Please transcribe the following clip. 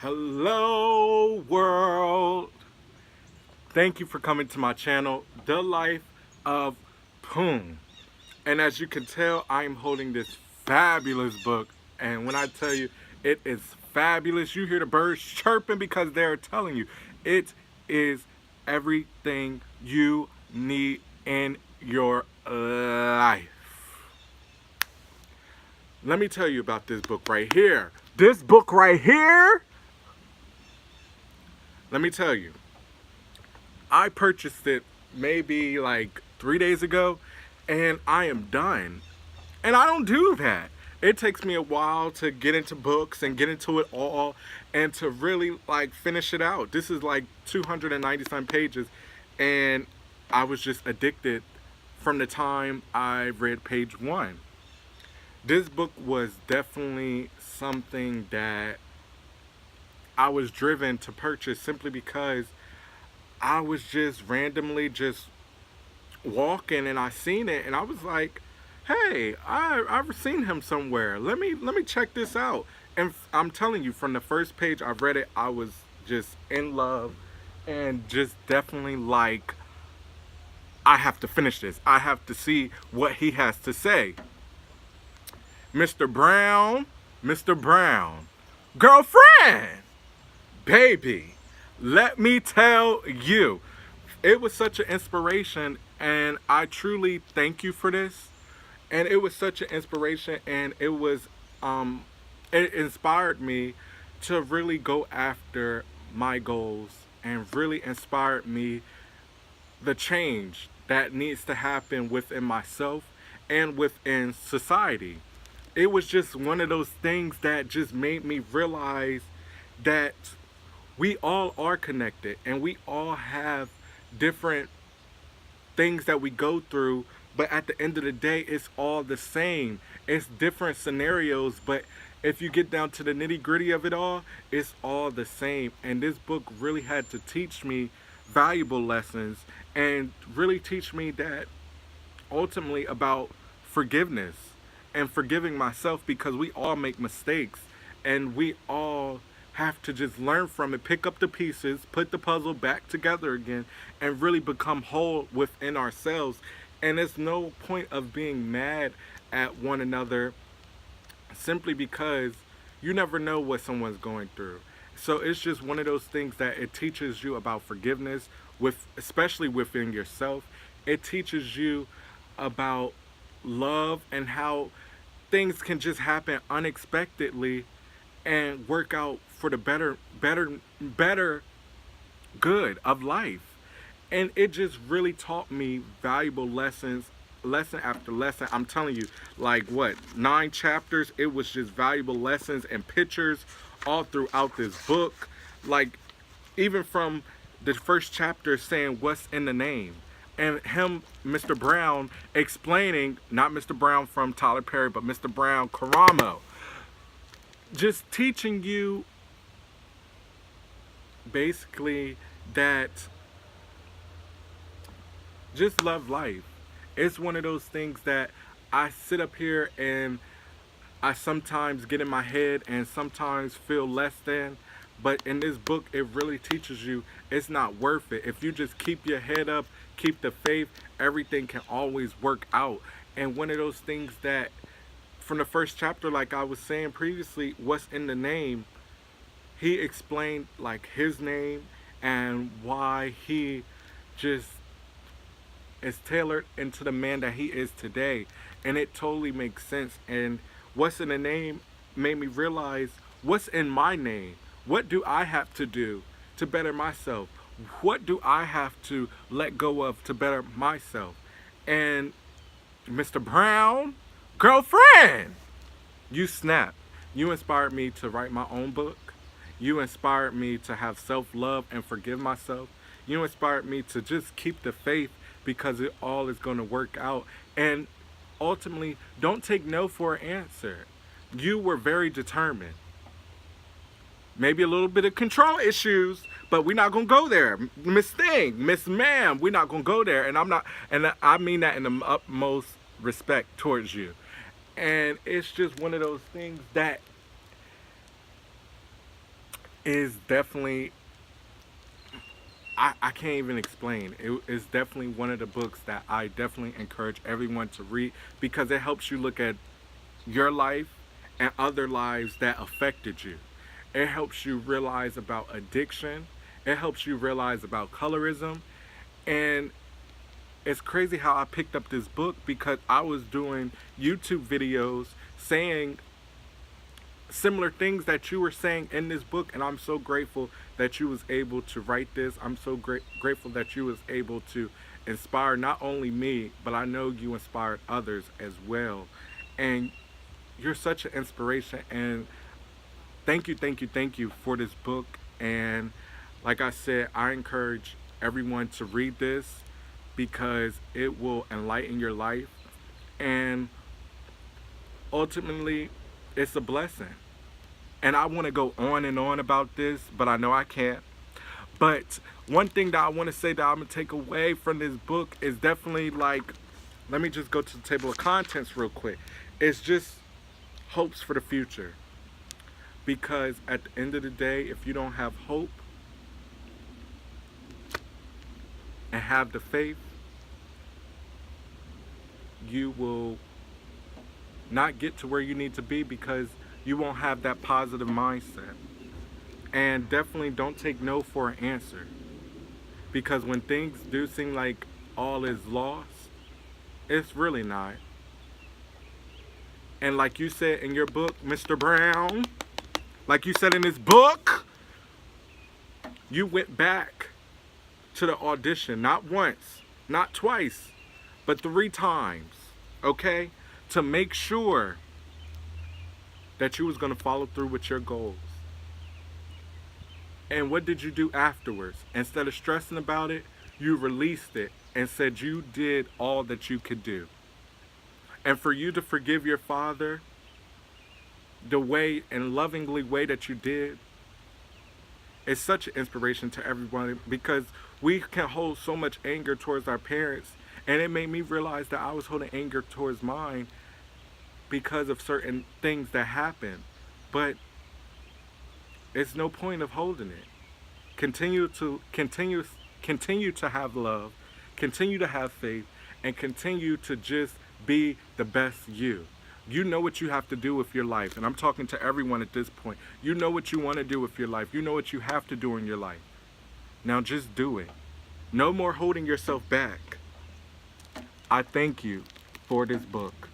Hello, world. Thank you for coming to my channel, The Life of Poon. And as you can tell, I am holding this fabulous book. And when I tell you it is fabulous, you hear the birds chirping because they're telling you it is everything you need in your life. Let me tell you about this book right here. This book right here, let me tell you. I purchased it maybe like 3 days ago, and I am done. And I don't do that. It takes me a while to get into books and get into it all and to really like finish it out. This is like 290 some pages, and I was just addicted from the time I read page one. This book was definitely something that I was driven to purchase simply because I was just randomly just walking and I seen it and I was like, hey, I've seen him somewhere. Let me check this out. And I'm telling you, from the first page I read it, I was just in love and just definitely like, I have to finish this. I have to see what he has to say. Mr. Brown, Mr. Brown, girlfriend, baby, let me tell you, it was such an inspiration, and I truly thank you for this. And it was such an inspiration, and it inspired me to really go after my goals, and really inspired me the change that needs to happen within myself and within society. It was just one of those things that just made me realize that we all are connected and we all have different things that we go through, but at the end of the day it's all the same. It's different scenarios, but if you get down to the nitty gritty of it all, it's all the same. And this book really had to teach me valuable lessons and really teach me that ultimately about forgiveness and forgiving myself, because we all make mistakes and we all have to just learn from it, pick up the pieces, put the puzzle back together again, and really become whole within ourselves. And there's no point of being mad at one another simply because you never know what someone's going through. So it's just one of those things that it teaches you about forgiveness, with especially within yourself. It teaches you about love and how things can just happen unexpectedly and work out for the better good of life. And it just really taught me valuable lessons, lesson after lesson. I'm telling you, like what, 9 chapters, it was just valuable lessons and pictures all throughout this book. Like, even from the first chapter saying what's in the name, and him, Mr. Brown, explaining, not Mr. Brown from Tyler Perry, but Mr. Brown Karamo, just teaching you basically that just love life. It's one of those things that I sit up here and I sometimes get in my head and sometimes feel less than. But in this book, it really teaches you it's not worth it. If you just keep your head up, keep the faith, everything can always work out. And one of those things that, from the first chapter, like I was saying previously, what's in the name, he explained like his name and why he just is tailored into the man that he is today. And it totally makes sense. And what's in the name made me realize what's in my name. What do I have to do to better myself? What do I have to let go of to better myself? And Mr. Brown, girlfriend, you snap. You inspired me to write my own book. You inspired me to have self-love and forgive myself. You inspired me to just keep the faith, because it all is going to work out. And ultimately, don't take no for an answer. You were very determined. Maybe a little bit of control issues, but we're not gonna go there. Miss Thing, Miss Ma'am, we're not gonna go there. And I mean that in the utmost respect towards you. And it's just one of those things that is definitely, I can't even explain. It is definitely one of the books that I definitely encourage everyone to read because it helps you look at your life and other lives that affected you. It helps you realize about addiction. It helps you realize about colorism. And it's crazy how I picked up this book because I was doing YouTube videos saying similar things that you were saying in this book, and I'm so grateful that you was able to write this. I'm so grateful that you was able to inspire not only me, but I know you inspired others as well. And you're such an inspiration, and thank you for this book. And like I said, I encourage everyone to read this because it will enlighten your life, and ultimately it's a blessing. And I want to go on and on about this, but I know I can't. But one thing that I want to say that I'm going to take away from this book is definitely like, let me just go to the table of contents real quick. It's just hopes for the future. Because at the end of the day, if you don't have hope and have the faith, you will not get to where you need to be because you won't have that positive mindset. And definitely don't take no for an answer. Because when things do seem like all is lost, it's really not. And like you said in your book, Mr. Brown, like you said in this book, you went back to the audition not once, not twice, but 3 times, okay? To make sure that you was going to follow through with your goals. And what did you do afterwards? Instead of stressing about it, you released it and said you did all that you could do. And for you to forgive your father the way and lovingly way that you did is such an inspiration to everyone because we can hold so much anger towards our parents. And it made me realize that I was holding anger towards mine because of certain things that happened. But it's no point of holding it. Continue to have love, continue to have faith, and continue to just be the best you. You know what you have to do with your life, and I'm talking to everyone at this point. You know what you want to do with your life. You know what you have to do in your life. Now just do it. No more holding yourself back. I thank you for this book.